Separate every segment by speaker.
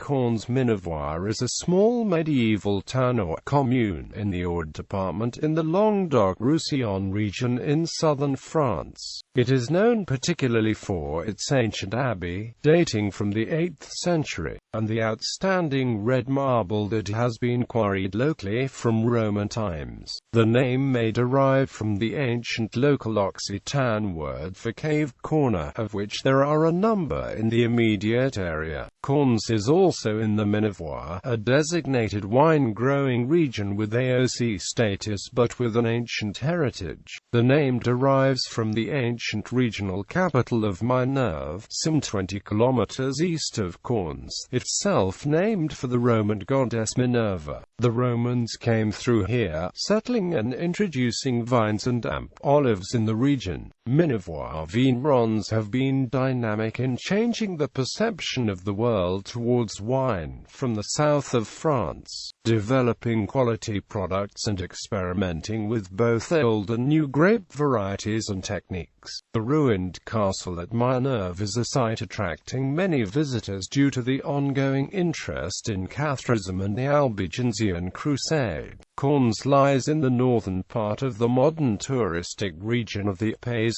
Speaker 1: Caunes-Minervois is a small medieval town or commune in the Aude department in the Languedoc-Roussillon region in southern France. It is known particularly for its ancient abbey, dating from the 8th century, and the outstanding red marble that has been quarried locally from Roman times. The name may derive from the ancient local Occitan word for cave cauna, of which there are a number in the immediate area. Caunes is also in the Minervois, a designated wine-growing region with AOC status but with an ancient heritage. The name derives from the ancient regional capital of Minerve, some 20 kilometers east of Caunes, itself named for the Roman goddess Minerva. The Romans came through here, settling and introducing vines and olives in the region. Minervois vignerons have been dynamic in changing the perception of the world towards wine from the south of France, developing quality products and experimenting with both old and new grape varieties and techniques. The ruined castle at Minerve is a site attracting many visitors due to the ongoing interest in Catholicism and the Albigensian Crusade. Caunes lies in the northern part of the modern touristic region of the Abbey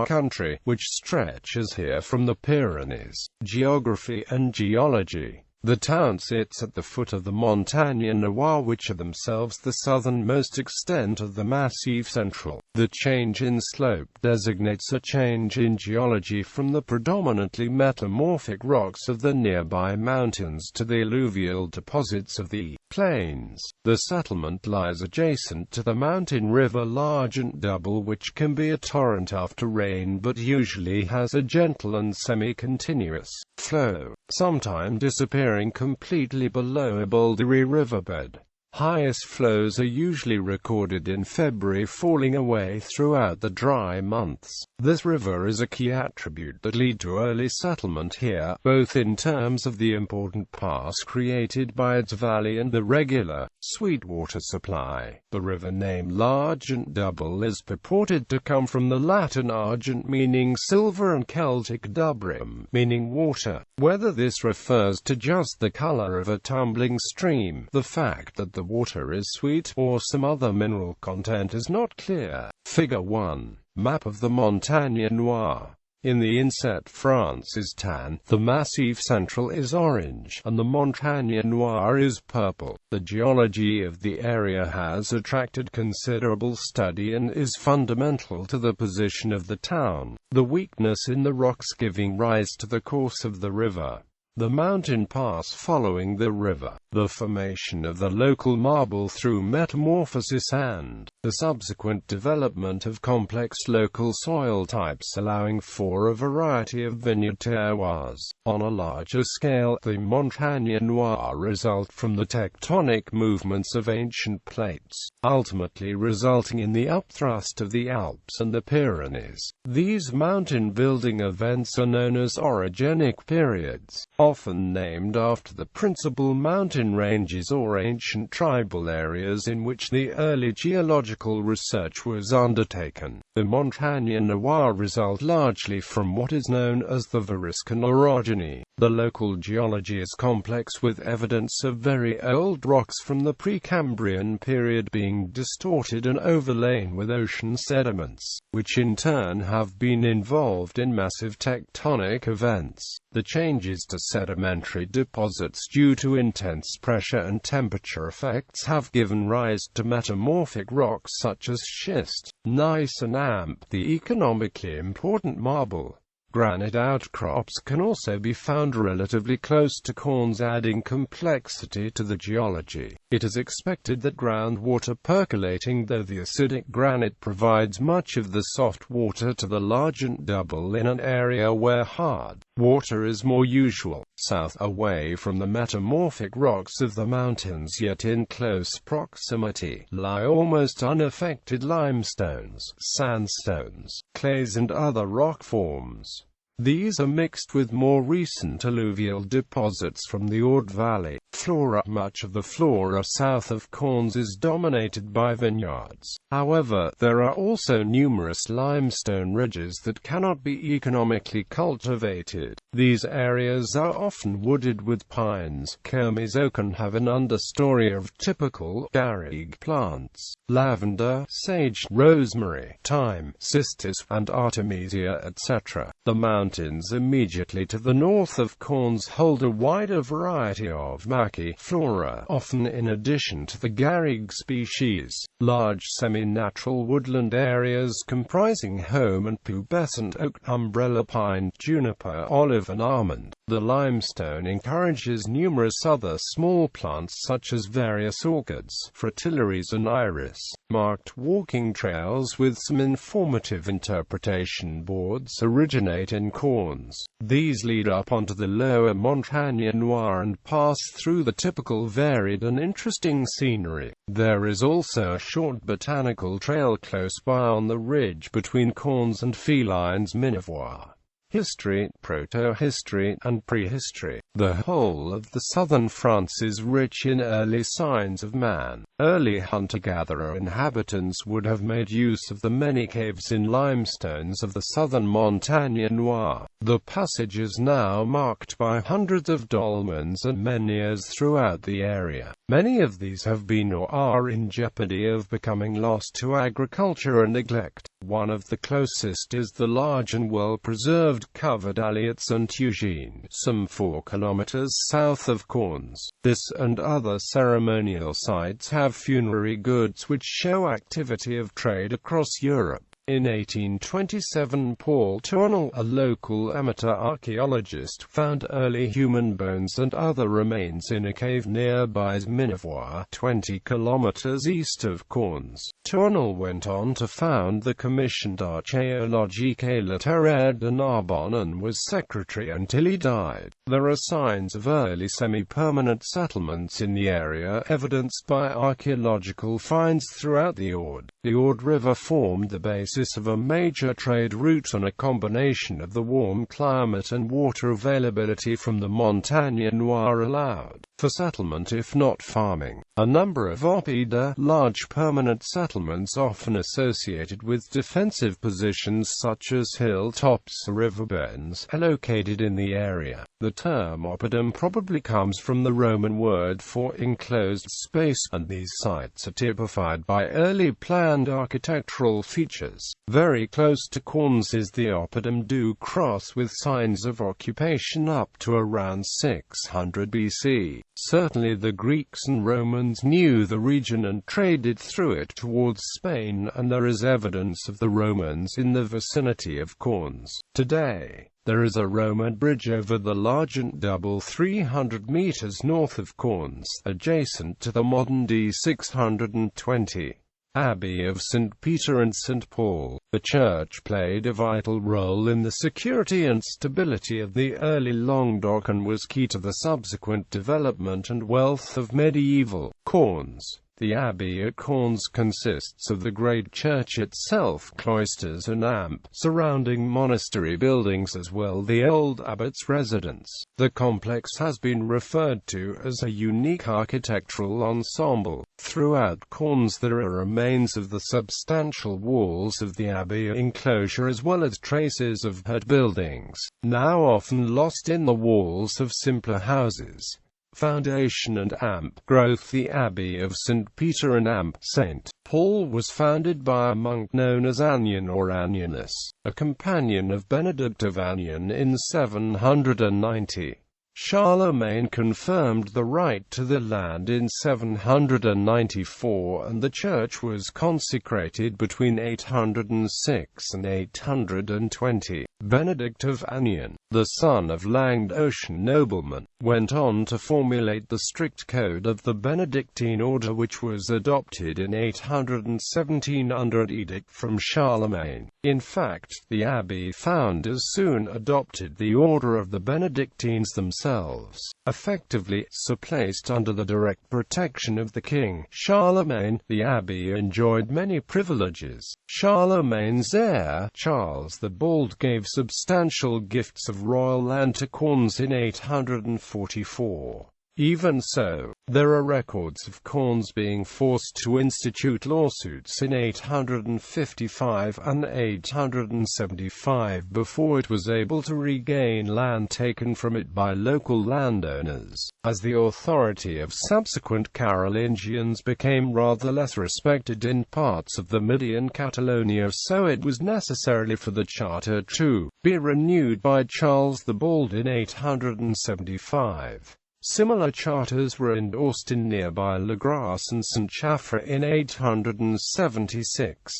Speaker 1: country, which stretches here from the Pyrenees. Geography and geology. The town sits at the foot of the Montagnes-Noires, which are themselves the southernmost extent of the Massif Central. The change in slope designates a change in geology from the predominantly metamorphic rocks of the nearby mountains to the alluvial deposits of the plains. The settlement lies adjacent to the mountain river area.Double, which can be a torrent after rain but usually has a gentle and semi-continuous flow, sometimes disappearing completely below a bouldery riverbed. Highest flows are usually recorded in February, falling away throughout the dry months. This river is a key attribute that led to early settlement here, both in terms of the important pass created by its valley and the regular, sweet water supply. The river name area.Double is purported to come from the Latin argent meaning silver and Celtic dubrim, meaning water. Whether this refers to just the color of a tumbling stream, the fact that the water is sweet, or some other mineral content is not clear. Figure 1. Map of the Montagnes-Noires. In the inset, France is tan, the Massif Central is orange, and the Montagnes-Noires is purple. The geology of the area has attracted considerable study and is fundamental to the position of the town. The weakness in the rocks giving rise to the course of the river, the mountain pass following the river, the formation of the local marble through metamorphosis, and the subsequent development of complex local soil types allowing for a variety of vineyard terroirs. On a larger scale, the Montagnes-Noires result from the tectonic movements of ancient plates, ultimately resulting in the upthrust of the Alps and the Pyrenees. These mountain-building events are known as orogenic periods, often named after the principal mountain ranges or ancient tribal areas in which the early geological research was undertaken. The Montagnes-Noires result largely from what is known as the Variscan orogeny. The local geology is complex, with evidence of very old rocks from the Precambrian period being distorted and overlain with ocean sediments, which in turn have been involved in massive tectonic events. The changes to sedimentary deposits due to intense pressure and temperature effects have given rise to metamorphic rocks such as schist, gneiss and amp. The economically important marble, granite outcrops can also be found relatively close to Caunes, adding complexity to the geology. It is expected that groundwater percolating though the acidic granite provides much of the soft water to the area.Double in an area where hard water is more usual. South, away from the metamorphic rocks of the mountains yet in close proximity, lie almost unaffected limestones, sandstones, clays and other rock forms. These are mixed with more recent alluvial deposits from the Aude Valley. Flora. Much of the flora south of Caunes is dominated by vineyards. However, there are also numerous limestone ridges that cannot be economically cultivated. These areas are often wooded with pines, kermes, oak, and have an understory of typical quarried plants: lavender, sage, rosemary, thyme, cistus, and artemisia, etc. The mountains immediately to the north of Caunes hold a wider variety of maquis flora, often in addition to the garrigue species. Large semi-natural woodland areas comprising holm and pubescent oak, umbrella pine, juniper, olive, and almond. The limestone encourages numerous other small plants such as various orchids, fritillaries, and iris. Marked walking trails with some informative interpretation boards originate in Caunes. These lead up onto the lower Montagne Noire and pass through the typical varied and interesting scenery. There is also a short botanical trail close by on the ridge between Caunes and Caunes-Minervois. History, proto-history, and prehistory. The whole of the southern France is rich in early signs of man. Early hunter-gatherer inhabitants would have made use of the many caves in limestones of the southern Montagne Noire. The passage is now marked by hundreds of dolmens and menhirs throughout the area. Many of these have been or are in jeopardy of becoming lost to agriculture and neglect. One of the closest is the large and well-preserved covered alley at Saint-Eugène, some 4 kilometers south of Caunes. This and other ceremonial sites have funerary goods which show activity of trade across Europe. In 1827, Paul Tournelle, a local amateur archaeologist, found early human bones and other remains in a cave nearby Minervois, 20 kilometers east of Caunes. Tournelle went on to found the Commission d'Archéologie Littéraire de Narbonne and was secretary until he died. There are signs of early semi-permanent settlements in the area, evidenced by archaeological finds throughout the Aude. The Aude River formed the basis of a major trade route, and a combination of the warm climate and water availability from the Montagne Noire allowed for settlement if not farming. A number of oppida, large permanent settlements often associated with defensive positions such as hilltops or river bends, are located in the area. The term oppidum probably comes from the Roman word for enclosed space, and these sites are typified by early planned architectural features. Very close to Caunes is the Oppidum du Cross with signs of occupation up to around 600 BC. Certainly the Greeks and Romans knew the region and traded through it towards Spain, and there is evidence of the Romans in the vicinity of Caunes. Today, there is a Roman bridge over the Largent Double 300 meters north of Caunes, adjacent to the modern D620. Abbey of St. Peter and St. Paul. The church played a vital role in the security and stability of the early Languedoc and was key to the subsequent development and wealth of medieval Caunes. The Abbey at Caunes consists of the great church itself, cloisters and amp, surrounding monastery buildings as well the old abbot's residence. The complex has been referred to as a unique architectural ensemble. Throughout Caunes there are remains of the substantial walls of the Abbey enclosure as well as traces of hut buildings, now often lost in the walls of simpler houses. Foundation and amp growth. The Abbey of St. Peter and Amp St. Paul was founded by a monk known as Anian or Anianus, a companion of Benedict of Anian in 790. Charlemagne confirmed the right to the land in 794, and the church was consecrated between 806 and 820. Benedict of Anian, the son of Languedocian noblemen, went on to formulate the strict code of the Benedictine order, which was adopted in 817 under an edict from Charlemagne. In fact, the abbey founders soon adopted the order of the Benedictines themselves. themselves, effectively so placed under the direct protection of the king, Charlemagne. The abbey enjoyed many privileges. Charlemagne's heir, Charles the Bald, gave substantial gifts of royal land to Caunes in 844. Even so, there are records of Caunes being forced to institute lawsuits in 855 and 875 before it was able to regain land taken from it by local landowners. As the authority of subsequent Carolingians became rather less respected in parts of the Median Catalonia, so it was necessary for the charter to be renewed by Charles the Bald in 875. Similar charters were endorsed in nearby Le Grasse and St. Chaffre in 876.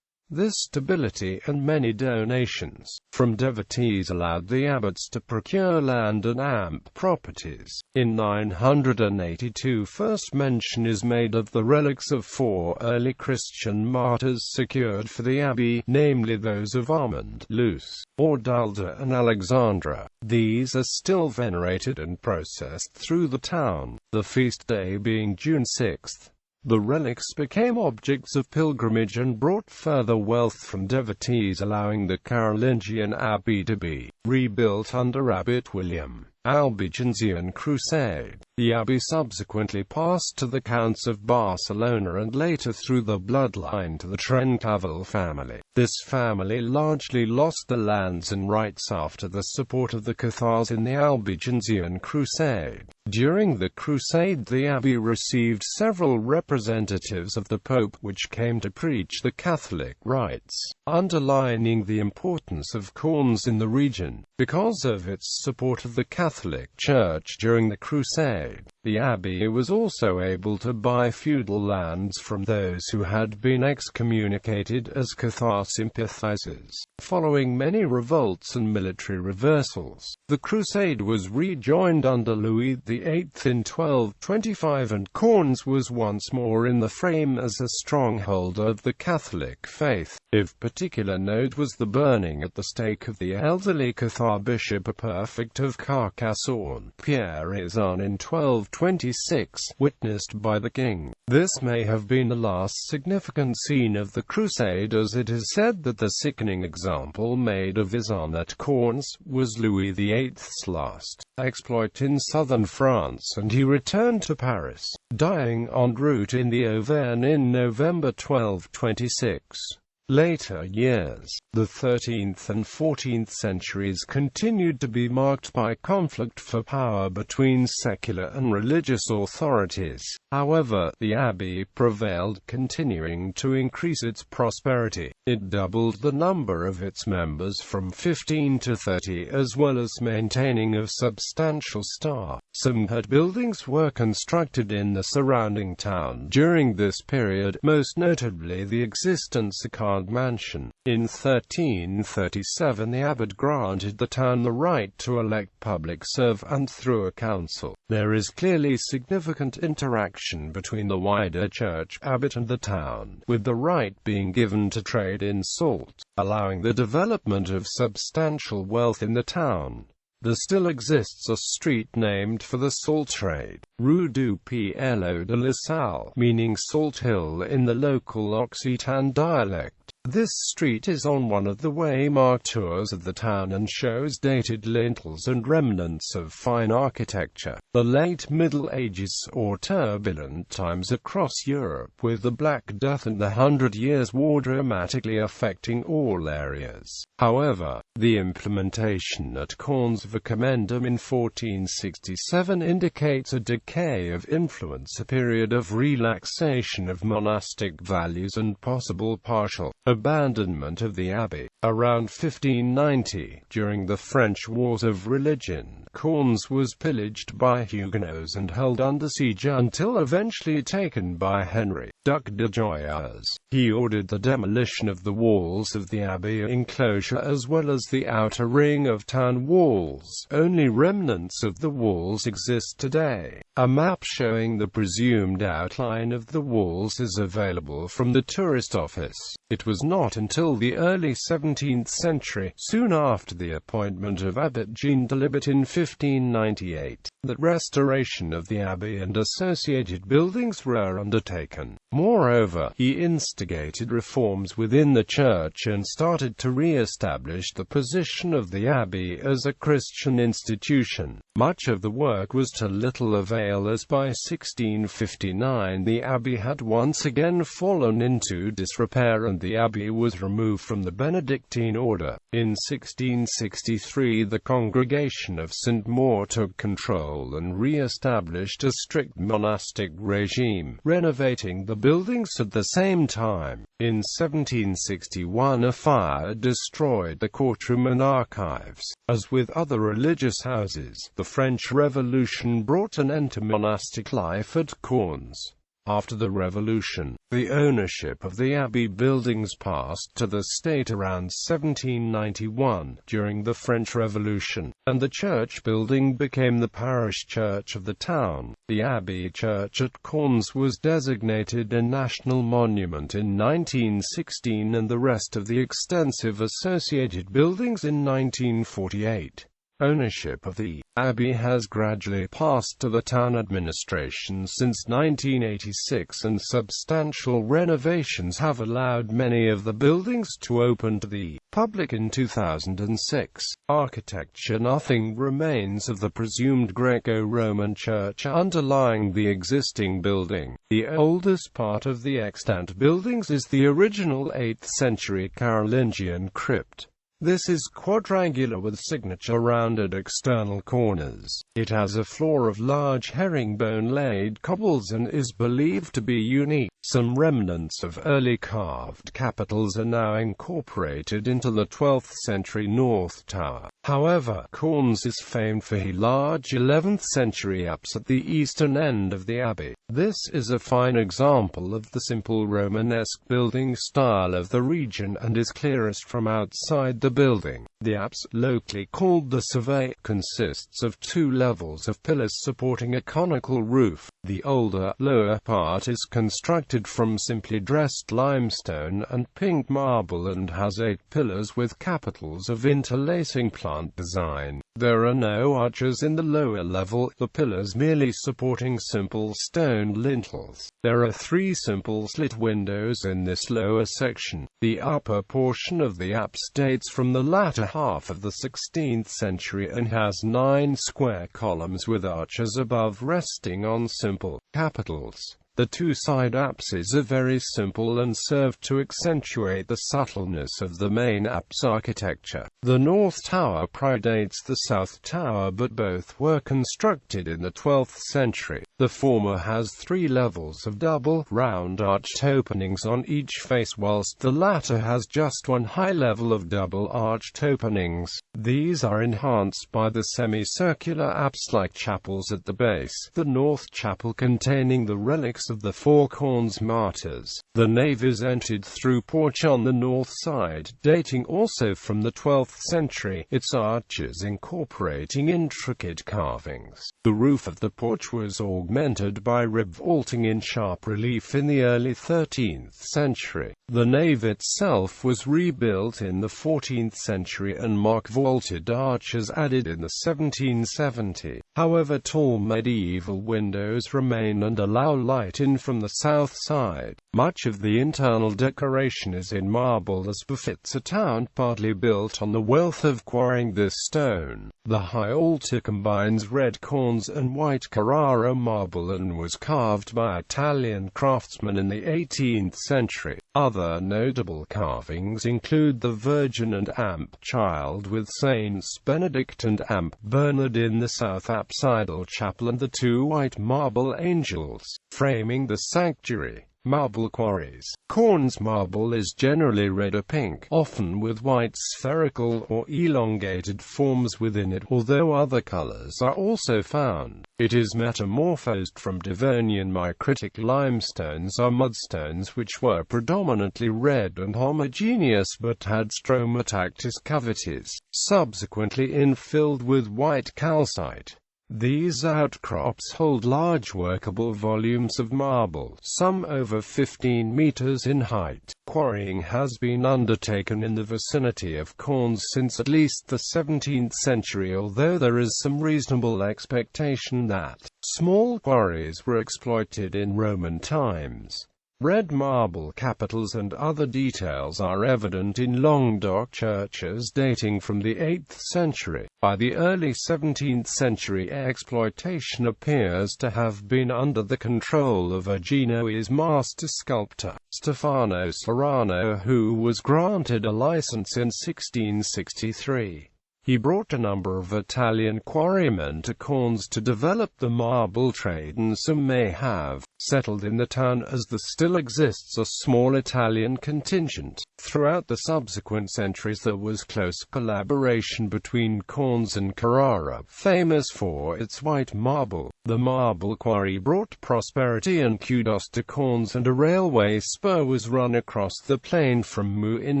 Speaker 1: This stability and many donations from devotees allowed the abbots to procure land and amp properties. In 982, first mention is made of the relics of 4 early Christian martyrs secured for the abbey, namely those of Armand, Luce, Ordalda and Alexandra. These are still venerated and processed through the town, the feast day being June 6. The relics became objects of pilgrimage and brought further wealth from devotees, allowing the Carolingian abbey to be rebuilt under Abbot William. Albigensian Crusade. The abbey subsequently passed to the Counts of Barcelona and later through the bloodline to the Trencavel family. This family largely lost the lands and rights after the support of the Cathars in the Albigensian Crusade. During the crusade, the abbey received several representatives of the Pope, which came to preach the Catholic rites, underlining the importance of Caunes in the region. Because of its support of the Catholic Church during the crusade, the abbey was also able to buy feudal lands from those who had been excommunicated as Cathar sympathizers. Following many revolts and military reversals, the crusade was rejoined under Louis VIII in 1225, and Caunes was once more in the frame as a stronghold of the Catholic faith. Of particular note was the burning at the stake of the elderly Cathar bishop Perfect of Carcassonne, Pierre Izan, in 1226, witnessed by the king. This may have been the last significant scene of the crusade, as it is said that the sickening example made of Izan at Caunes was Louis VIII's last exploit in southern France, and he returned to Paris, dying en route in the Auvergne in November 1226. Later years, the 13th and 14th centuries continued to be marked by conflict for power between secular and religious authorities. However, the abbey prevailed, continuing to increase its prosperity. It doubled the number of its members from 15 to 30, as well as maintaining a substantial staff. Some hut buildings were constructed in the surrounding town during this period, most notably the existent Occitan mansion. In 1337, the abbot granted the town the right to elect public servants through a council. There is clearly significant interaction between the wider church abbot and the town, with the right being given to trade in salt, allowing the development of substantial wealth in the town. There still exists a street named for the salt trade, Rue du Pielo de la Salle, meaning Salt Hill in the local Occitan dialect. This street is on one of the waymarked tours of the town and shows dated lintels and remnants of fine architecture. The late Middle Ages or turbulent times across Europe, with the Black Death and the 100 Years' War dramatically affecting all areas. However, the implementation at Caunes of a commendam in 1467 indicates a decay of influence, a period of relaxation of monastic values and possible partial abandonment of the abbey. Around 1590, during the French Wars of Religion, Caunes was pillaged by Huguenots and held under siege until eventually taken by Henry Duc de Joyeuse. He ordered the demolition of the walls of the abbey enclosure as well as the outer ring of town walls. Only remnants of the walls exist today. A map showing the presumed outline of the walls is available from the tourist office. It was not until the early 17th century, soon after the appointment of Abbot Jean de Libet in 1598, that restoration of the abbey and associated buildings were undertaken. Moreover, he instigated reforms within the church and started to re-establish the position of the abbey as a Christian institution. Much of the work was to little avail, as by 1659 the abbey had once again fallen into disrepair and the abbey was removed from the Benedictine order. In 1663 the Congregation of St. Maur took control and re-established a strict monastic regime, renovating the buildings at the same time. In 1761 a fire destroyed the courtroom and archives. As with other religious houses, the French Revolution brought an end to monastic life at Caunes. After the Revolution, the ownership of the abbey buildings passed to the state around 1791, during the French Revolution, and the church building became the parish church of the town. The abbey church at Caunes was designated a national monument in 1916 and the rest of the extensive associated buildings in 1948. Ownership of the abbey has gradually passed to the town administration since 1986, and substantial renovations have allowed many of the buildings to open to the public in 2006. Architecture. Nothing remains of the presumed Greco-Roman church underlying the existing building. The oldest part of the extant buildings is the original 8th century Carolingian crypt. This is quadrangular with signature rounded external corners. It has a floor of large herringbone-laid cobbles and is believed to be unique. Some remnants of early carved capitals are now incorporated into the 12th century north tower. However, Caunes is famed for large 11th century apse at the eastern end of the abbey. This is a fine example of the simple Romanesque building style of the region and is clearest from outside the building. The apse, locally called the Survey, consists of 2 levels of pillars supporting a conical roof. The older, lower part is constructed from simply dressed limestone and pink marble and has 8 pillars with capitals of interlacing plant design. There are no arches in the lower level, the pillars merely supporting simple stone lintels. There are 3 simple slit windows in this lower section. The upper portion of the apse dates from the latter half of the 16th century and has 9 square columns with arches above resting on simple capitals. The 2 side apses are very simple and serve to accentuate the subtleness of the main apse architecture. The north tower predates the south tower, but both were constructed in the 12th century. The former has 3 levels of double, round arched openings on each face, whilst the latter has just 1 high level of double arched openings. These are enhanced by the semicircular apse-like chapels at the base, the north chapel containing the relics of the 4 Caunes martyrs. The nave is entered through porch on the north side, dating also from the 12th century, its arches incorporating intricate carvings. The roof of the porch was augmented by rib vaulting in sharp relief in the early 13th century. The nave itself was rebuilt in the 14th century and mock vaulted arches added in the 1770. However, tall medieval windows remain and allow light in from the south side. Much of the internal decoration is in marble, as befits a town partly built on the wealth of quarrying this stone. The high altar combines red Caunes and white Carrara marble and was carved by Italian craftsmen in the 18th century. Other notable carvings include the Virgin and Amp Child with Saints Benedict and Amp Bernard in the south apsidal chapel and the 2 white marble angels framing the sanctuary. Marble quarries. Caunes marble is generally red or pink, often with white spherical or elongated forms within it, although other colors are also found. It is metamorphosed from Devonian micritic limestones or mudstones which were predominantly red and homogeneous but had stromatactous cavities, subsequently infilled with white calcite. These outcrops hold large workable volumes of marble, some over 15 meters in height. Quarrying has been undertaken in the vicinity of Caunes since at least the 17th century, although there is some reasonable expectation that small quarries were exploited in Roman times. Red marble capitals and other details are evident in Languedoc churches dating from the 8th century. By the early 17th century, exploitation appears to have been under the control of a Genoese master sculptor, Stefano Serrano, who was granted a license in 1663. He brought a number of Italian quarrymen to Caunes to develop the marble trade, and some may have settled in the town as there still exists a small Italian contingent. Throughout the subsequent centuries there was close collaboration between Caunes and Carrara, famous for its white marble. The marble quarry brought prosperity and kudos to Caunes, and a railway spur was run across the plain from Meaux in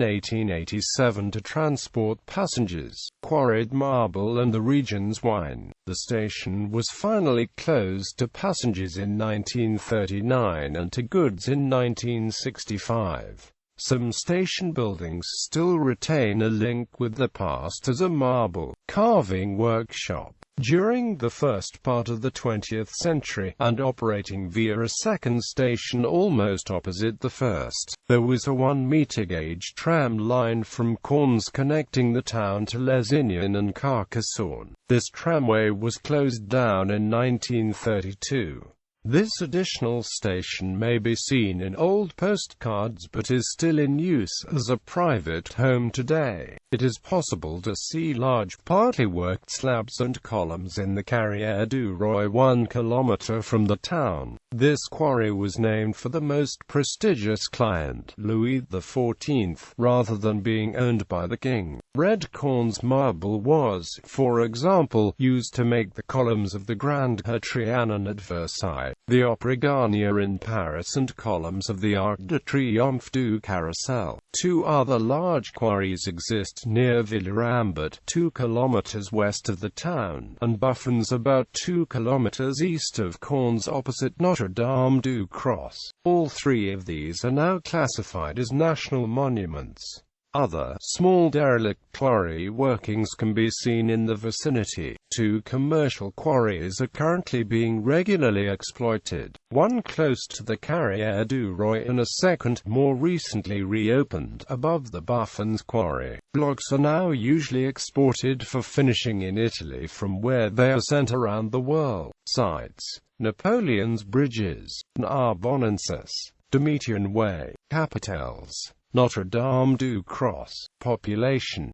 Speaker 1: 1887 to transport passengers, quarried marble and the region's wine. The station was finally closed to passengers in 1939 and to goods in 1965. Some station buildings still retain a link with the past as a marble carving workshop. During the first part of the 20th century, and operating via a second station almost opposite the first, there was a 1-meter gauge tram line from Caunes connecting the town to Lesignan and Carcassonne. This tramway was closed down in 1932. This additional station may be seen in old postcards but is still in use as a private home today. It is possible to see large partly worked slabs and columns in the Carrière-du-Roi 1 kilometer from the town. This quarry was named for the most prestigious client, Louis XIV, rather than being owned by the king. Red Caunes marble was, for example, used to make the columns of the Grand Trianon at Versailles, the Opera Garnier in Paris, and columns of the Arc de Triomphe du Carrousel. Two other large quarries exist near Villerambert, 2 kilometers west of the town, and Buffons about 2 kilometers east of Caunes opposite Notre-Dame-du-Cross. All three of these are now classified as national monuments. Other, small derelict quarry workings can be seen in the vicinity. 2 commercial quarries are currently being regularly exploited, one close to the Carrière-du-Roi and a second, more recently reopened, above the Buffons quarry. Blocks are now usually exported for finishing in Italy, from where they are sent around the world. Sites: Napoleon's bridges, Narbonnensis, Domitian Way, Capitels, Notre-Dame-du-Cross. Population